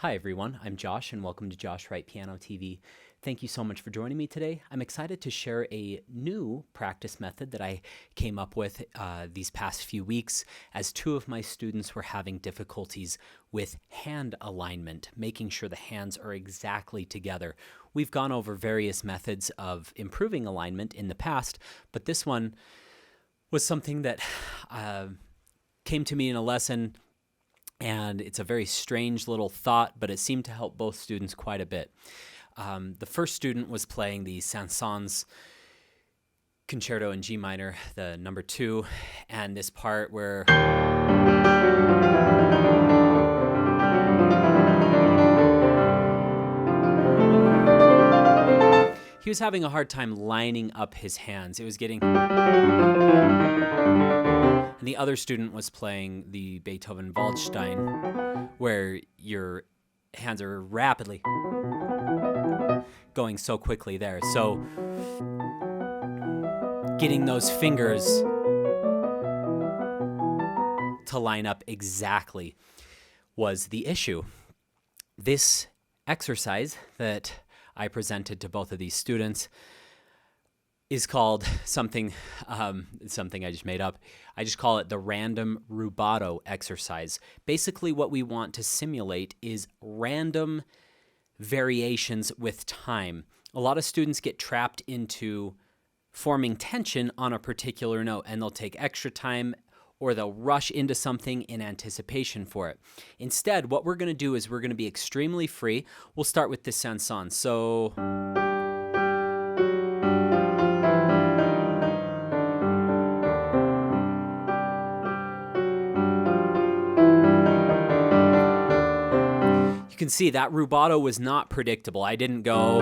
Hi everyone, I'm Josh and welcome to Josh Wright Piano TV. Thank you so much for joining me today. I'm excited to share a new practice method that I came up with these past few weeks as two of my students were having difficulties with hand alignment, making sure the hands are exactly together. We've gone over various methods of improving alignment in the past, but this one was something that came to me in a lesson. And it's a very strange little thought, but it seemed to help both students quite a bit. The first student was playing the Saint-Saëns concerto in G minor, the number 2, and this part where he was having a hard time lining up his hands. It was getting... And the other student was playing the Beethoven Waldstein, where your hands are rapidly going so quickly there. So getting those fingers to line up exactly was the issue. This exercise that I presented to both of these students is called something I just made up. I just call it the random rubato exercise. Basically, what we want to simulate is random variations with time. A lot of students get trapped into forming tension on a particular note, and they'll take extra time or they'll rush into something in anticipation for it. Instead, what we're going to do is we're going to be extremely free. We'll start with the Saint-Saëns. So... You can see that rubato was not predictable. I didn't go...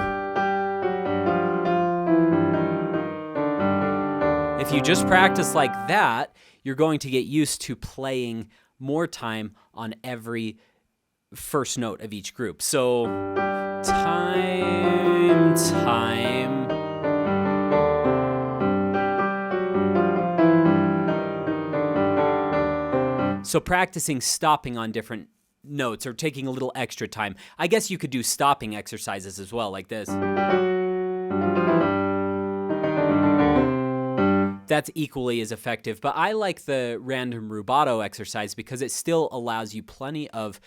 If you just practice like that, you're going to get used to playing more time on every first note of each group. So, time. So practicing stopping on different notes or taking a little extra time. I guess you could do stopping exercises as well, like this. That's equally as effective, but I like the random rubato exercise because it still allows you plenty of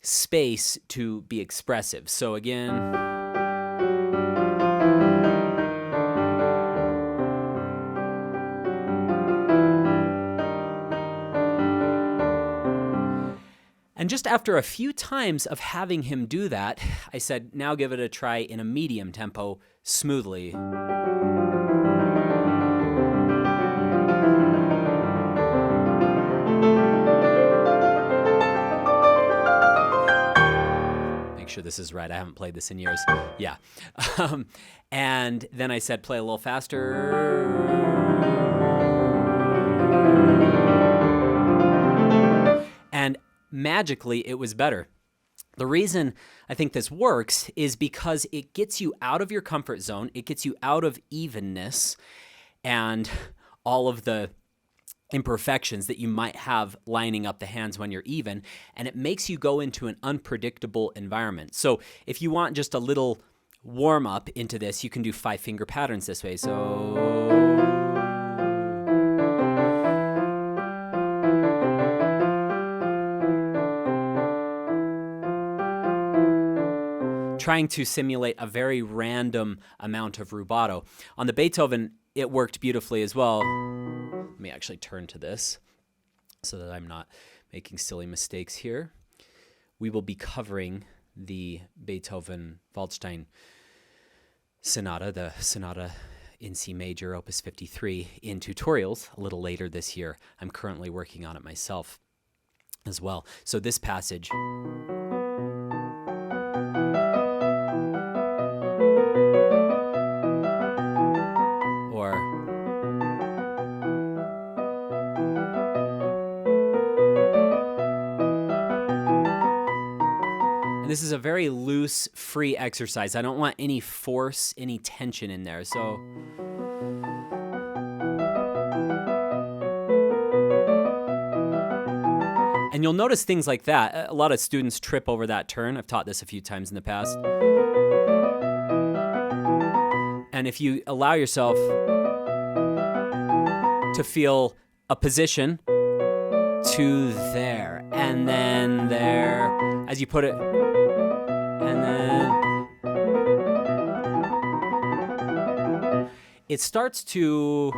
space to be expressive. So again... And just after a few times of having him do that, I said, now give it a try in a medium tempo, smoothly. Make sure this is right. I haven't played this in years. Yeah. And then I said, play a little faster. And magically, it was better. The reason I think this works is because it gets you out of your comfort zone. It gets you out of evenness and all of the imperfections that you might have lining up the hands when you're even, and it makes you go into an unpredictable environment. So if you want just a little warm-up into this, you can do 5-finger patterns this way. So... trying to simulate a very random amount of rubato. On the Beethoven, it worked beautifully as well. Let me actually turn to this so that I'm not making silly mistakes here. We will be covering the Beethoven Waldstein Sonata, the Sonata in C major, Opus 53, in tutorials a little later this year. I'm currently working on it myself as well. So this passage... This is a very loose, free exercise. I don't want any force, any tension in there. So... And you'll notice things like that. A lot of students trip over that turn. I've taught this a few times in the past. And if you allow yourself to feel a position to there, and then there, as you put it, and then it starts to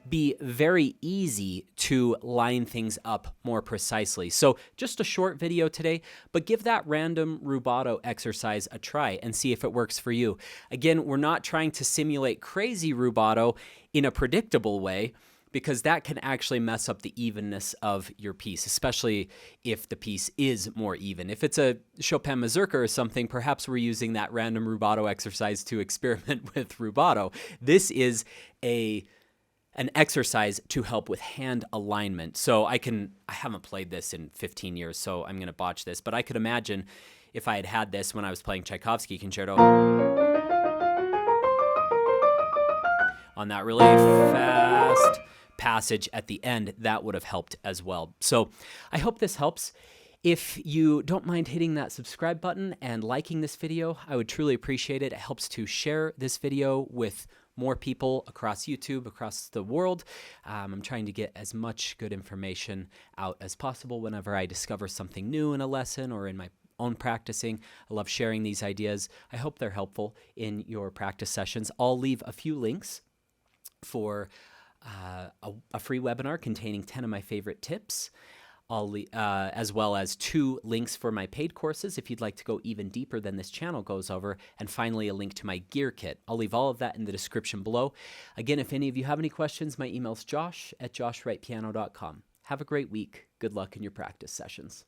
be very easy to line things up more precisely. So just a short video today, but give that random rubato exercise a try and see if it works for you. Again, we're not trying to simulate crazy rubato in a predictable way, because that can actually mess up the evenness of your piece, especially if the piece is more even. If it's a Chopin mazurka or something, perhaps we're using that random rubato exercise to experiment with rubato. This is an exercise to help with hand alignment. So I haven't played this in 15 years, so I'm going to botch this, but I could imagine if I had this when I was playing Tchaikovsky concerto on that really fast passage at the end, that would have helped as well. So I hope this helps. If you don't mind hitting that subscribe button and liking this video, I would truly appreciate it. It helps to share this video with more people across YouTube, across the world. I'm trying to get as much good information out as possible whenever I discover something new in a lesson or in my own practicing. I love sharing these ideas. I hope they're helpful in your practice sessions. I'll leave a few links for a free webinar containing 10 of my favorite tips, as well as 2 links for my paid courses if you'd like to go even deeper than this channel goes over, and finally a link to my gear kit. I'll leave all of that in the description below. Again, if any of you have any questions, my email's josh@joshwrightpiano.com. Have a great week. Good luck in your practice sessions.